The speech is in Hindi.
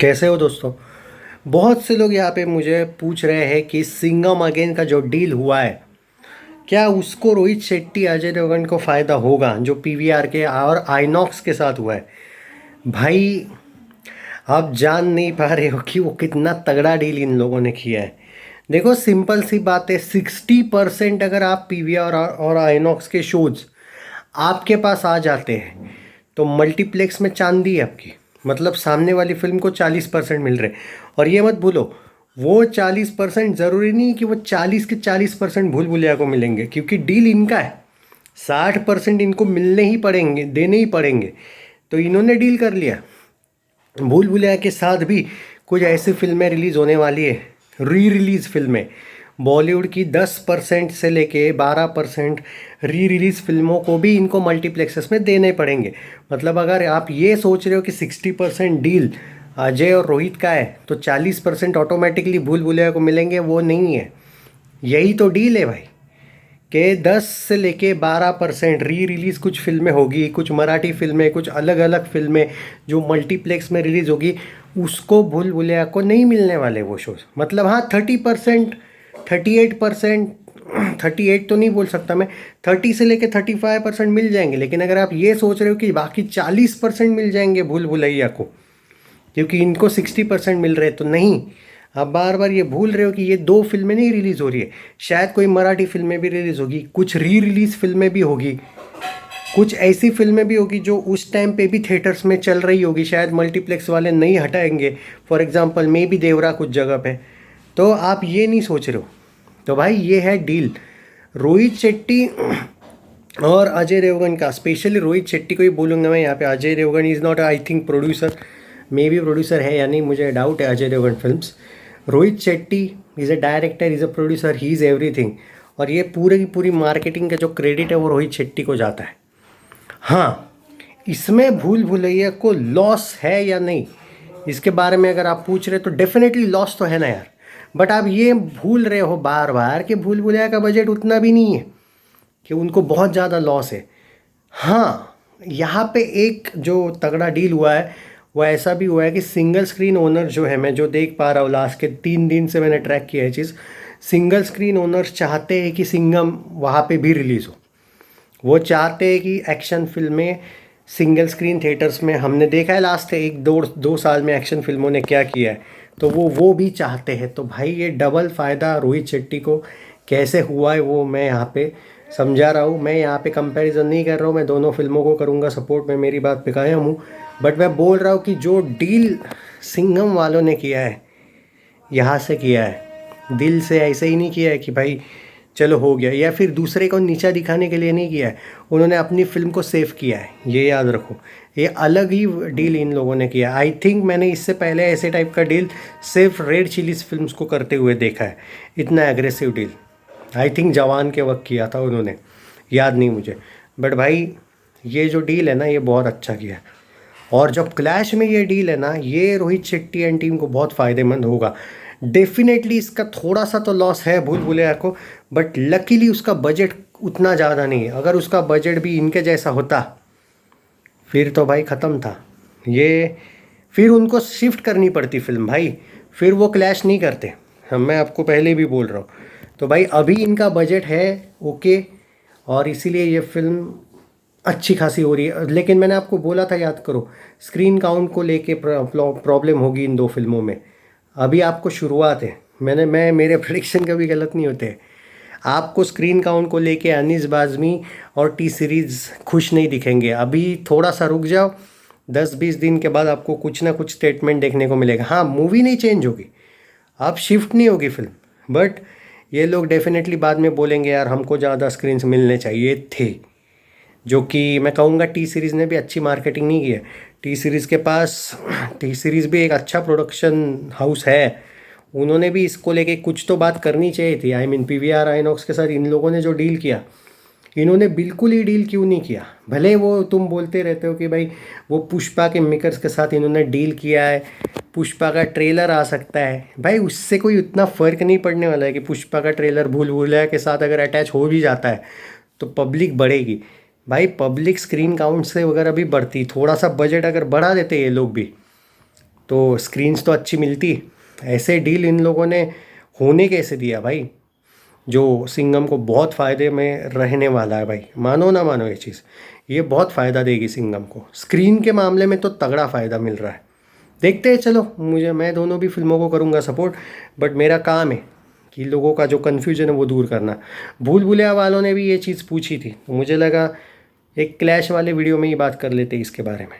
कैसे हो दोस्तों। बहुत से लोग यहाँ पे मुझे पूछ रहे हैं कि सिंघम अगेन का जो डील हुआ है, क्या उसको रोहित शेट्टी अजय देवगन को फ़ायदा होगा जो पीवीआर के और आइनॉक्स के साथ हुआ है। भाई, आप जान नहीं पा रहे हो कि वो कितना तगड़ा डील इन लोगों ने किया है। देखो, सिंपल सी बात है, 60% अगर आप पीवीआर और आइनॉक्स के शोज आपके पास आ जाते हैं तो मल्टीप्लेक्स में चांदी है आपकी। मतलब सामने वाली फिल्म को 40% मिल रहे। और ये मत भूलो, वो 40% ज़रूरी नहीं कि वो 40 के 40% भूल भुलैया को मिलेंगे, क्योंकि डील इनका है। 60% इनको मिलने ही पड़ेंगे, देने ही पड़ेंगे। तो इन्होंने डील कर लिया। भूल भुलैया के साथ भी कुछ ऐसी फिल्में रिलीज़ होने वाली है, री रिलीज़ फिल्में। बॉलीवुड की 10% से लेके 12% री रिलीज़ फिल्मों को भी इनको मल्टीप्लेक्सेस में देने पड़ेंगे। मतलब अगर आप ये सोच रहे हो कि 60% डील अजय और रोहित का है तो 40% ऑटोमेटिकली भूल भुलैया को मिलेंगे, वो नहीं है। यही तो डील है भाई, कि 10 से लेके 12% री रिलीज़ कुछ फिल्में होगी, कुछ मराठी फिल्में, कुछ अलग अलग फिल्में जो मल्टीप्लेक्स में रिलीज़ होगी, उसको भूल भुलैया को नहीं मिलने वाले वो शोज। मतलब हाँ, 30%, 38%, 38 तो नहीं बोल सकता मैं, 30 से लेके 35% मिल जाएंगे। लेकिन अगर आप ये सोच रहे हो कि बाकी 40% मिल जाएंगे भूल भुलैया को क्योंकि इनको 60% मिल रहे, तो नहीं। आप बार बार ये भूल रहे हो कि ये दो फिल्में नहीं रिलीज़ हो रही है, शायद कोई मराठी फिल्में भी रिलीज़ होगी, कुछ री रिलीज़ फिल्में भी होगी, कुछ ऐसी फिल्में भी होगी जो उस टाइम पे भी थिएटर्स में चल रही होगी, शायद मल्टीप्लेक्स वाले नहीं हटाएंगे। फॉर एग्जांपल मे बी देवरा कुछ जगह पे। तो आप ये नहीं सोच रहे हो। तो भाई, ये है डील रोहित शेट्टी और अजय देवगन का। स्पेशली रोहित शेट्टी को ही बोलूँगा मैं यहाँ पे। Ajay Devgn is not, I think, producer. Maybe producer है या नहीं, मुझे डाउट है Ajay Devgn films. Rohit Shetty is a director, is a producer, he is everything. और ये पूरे की पूरी मार्केटिंग का जो क्रेडिट है वो रोहित शेट्टी को जाता है। हाँ, इसमें भूल भुलैया को लॉस है या नहीं, इसके बारे में अगर आप पूछ रहे तो डेफिनेटली लॉस तो है ना यार। बट आप ये भूल रहे हो बार बार कि भूल भुलैया का बजट उतना भी नहीं है कि उनको बहुत ज़्यादा लॉस है। हाँ, यहाँ पे एक जो तगड़ा डील हुआ है वो ऐसा भी हुआ है कि सिंगल स्क्रीन ओनर जो है, मैं जो देख पा रहा हूँ, लास्ट के 3 दिन से मैंने ट्रैक किया है चीज़, सिंगल स्क्रीन ओनर्स चाहते हैं कि सिंघम वहाँ पे भी रिलीज़ हो। वो चाहते हैं कि एक्शन फिल्में सिंगल स्क्रीन थिएटर्स में, हमने देखा है लास्ट एक दो दो साल में एक्शन फिल्मों ने क्या किया है, तो वो भी चाहते हैं। तो भाई, ये डबल फ़ायदा रोहित शेट्टी को कैसे हुआ है वो मैं यहाँ पे समझा रहा हूँ। मैं यहाँ पे कंपैरिजन नहीं कर रहा हूँ, मैं दोनों फिल्मों को करूँगा सपोर्ट, मैं मेरी बात पे कायम हूँ। बट मैं बोल रहा हूँ कि जो डील सिंघम वालों ने किया है, यहाँ से किया है, दिल से ऐसे ही नहीं किया है कि भाई चलो हो गया, या फिर दूसरे को नीचा दिखाने के लिए नहीं किया है। उन्होंने अपनी फिल्म को सेव किया है, ये याद रखो। ये अलग ही डील इन लोगों ने किया। आई थिंक मैंने इससे पहले ऐसे टाइप का डील सिर्फ रेड चिलीज फिल्म्स को करते हुए देखा है, इतना एग्रेसिव डील। आई थिंक जवान के वक्त किया था उन्होंने, याद नहीं मुझे। बट भाई, ये जो डील है ना, ये बहुत अच्छा किया है। और जब क्लैश में ये डील है ना, ये रोहित शेट्टी एंड टीम को बहुत फ़ायदेमंद होगा। डेफिनेटली इसका थोड़ा सा तो लॉस है भूल भुलैया को, बट लकीली उसका बजट उतना ज़्यादा नहीं है। अगर उसका बजट भी इनके जैसा होता फिर तो भाई ख़त्म था ये। फिर उनको शिफ्ट करनी पड़ती फिल्म भाई, फिर वो क्लैश नहीं करते। हम, मैं आपको पहले भी बोल रहा हूँ। तो भाई, अभी इनका बजट है ओके, और इसीलिए ये फिल्म अच्छी खासी हो रही है। लेकिन मैंने आपको बोला था, याद करो, स्क्रीन काउंट को लेके प्रॉब्लम होगी इन दो फिल्मों में। अभी आपको शुरुआत है। मैं मेरे प्रेडिक्शन कभी गलत नहीं होते। आपको स्क्रीन काउंट को लेके अनीस बाज़मी और टी सीरीज़ खुश नहीं दिखेंगे। अभी थोड़ा सा रुक जाओ, 10-20 दिन के बाद आपको कुछ ना कुछ स्टेटमेंट देखने को मिलेगा। हाँ, मूवी नहीं चेंज होगी, अब शिफ्ट नहीं होगी फिल्म, बट ये लोग डेफिनेटली बाद में बोलेंगे यार हमको ज़्यादा स्क्रीन्स मिलने चाहिए थे। जो कि मैं कहूँगा टी सीरीज़ ने भी अच्छी मार्केटिंग नहीं की है। टी सीरीज़ के पास, टी सीरीज़ भी एक अच्छा प्रोडक्शन हाउस है, उन्होंने भी इसको लेके कुछ तो बात करनी चाहिए थी। आई मीन पीवीआर आइनॉक्स के साथ इन लोगों ने जो डील किया, इन्होंने बिल्कुल ही डील क्यों नहीं किया। भले वो तुम बोलते रहते हो कि भाई वो पुष्पा के मेकर्स के साथ इन्होंने डील किया है, पुष्पा का ट्रेलर आ सकता है, भाई उससे कोई उतना फ़र्क नहीं पड़ने वाला है कि पुष्पा का ट्रेलर भूल भुलैया के साथ अगर अटैच हो भी जाता है तो पब्लिक बढ़ेगी। भाई, पब्लिक स्क्रीन काउंट से वगैरह भी बढ़ती, थोड़ा सा बजट अगर बढ़ा देते ये लोग भी तो स्क्रीन्स तो अच्छी मिलती। ऐसे डील इन लोगों ने होने कैसे दिया भाई, जो सिंघम को बहुत फ़ायदे में रहने वाला है भाई। मानो ना मानो ये चीज़, ये बहुत फ़ायदा देगी सिंघम को। स्क्रीन के मामले में तो तगड़ा फ़ायदा मिल रहा है। देखते हैं, चलो मैं दोनों भी फिल्मों को करूँगा सपोर्ट, बट मेरा काम है कि लोगों का जो कन्फ्यूजन है वो दूर करना। भूल भुलैया वालों ने भी ये चीज़ पूछी थी, तो मुझे लगा एक क्लैश वाले वीडियो में ही बात कर लेते इसके बारे में।